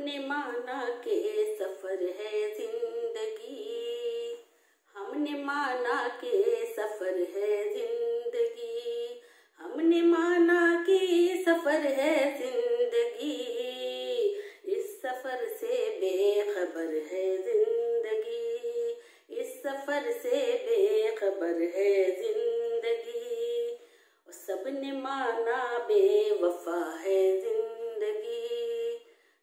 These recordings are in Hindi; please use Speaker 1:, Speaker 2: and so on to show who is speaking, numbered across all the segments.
Speaker 1: हमने माना के सफर है जिंदगी, हमने माना के सफर है जिंदगी, हमने माना के सफर है जिंदगी, इस सफर से बेखबर है जिंदगी, इस सफर से बेखबर है जिंदगी। सबने माना बेवफा है जिंदगी,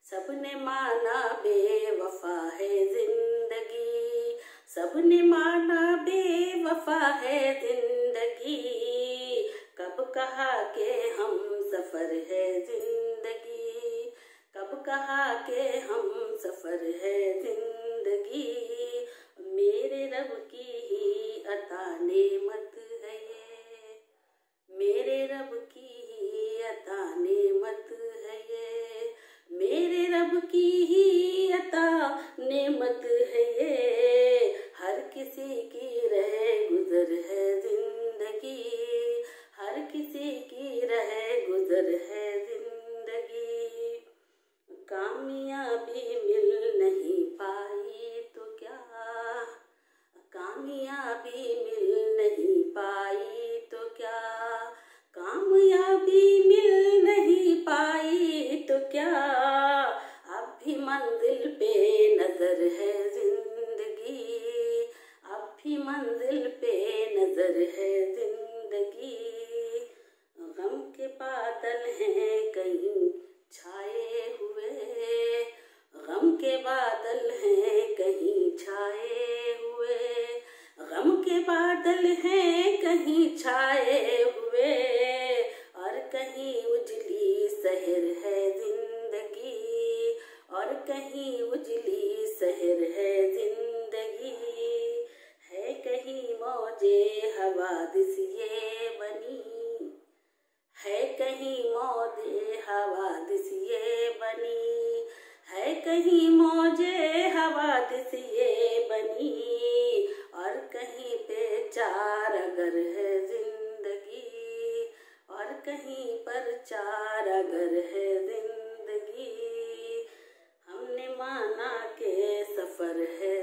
Speaker 1: सबने माना बेवफा है जिंदगी, सबने माना बेवफा है जिंदगी। कब कहा के हम सफर है जिंदगी, कब कहा के हम सफर है जिंदगी। मेरे रब की ही अता नेमत है ये, मेरे रब की ही अता नेमत है ये, मेरे रब की ही अता नेमत है ये। हर किसी की रहे गुजर है जिंदगी, हर किसी की रहे गुजर है जिंदगी। कामयाबी मिल नहीं पाई तो क्या, कामयाबी मिल नहीं पाई तो क्या, कामयाबी मिल नहीं पाई तो क्या। अब भी मंजिल पे नजर है जिंदगी, अब भी मंजिल पे नजर है जिंदगी। गम के बादल हैं कहीं छाए हुए, गम के बादल हैं कहीं छाए हुए, गम के बादल हैं कहीं छाए हुए, और कहीं उजली शहर है जिंदगी, और कहीं उजली शहर है जिंदगी। है कहीं मौजे हवादिस ये बनी, है कहीं मौजे हवादिस ये बनी, है कहीं मौजे हवादिस ये बनी, और कहीं पे चार अगर है जिंदगी, और कहीं पर चार अगर है जिंदगी। हमने माना के सफर है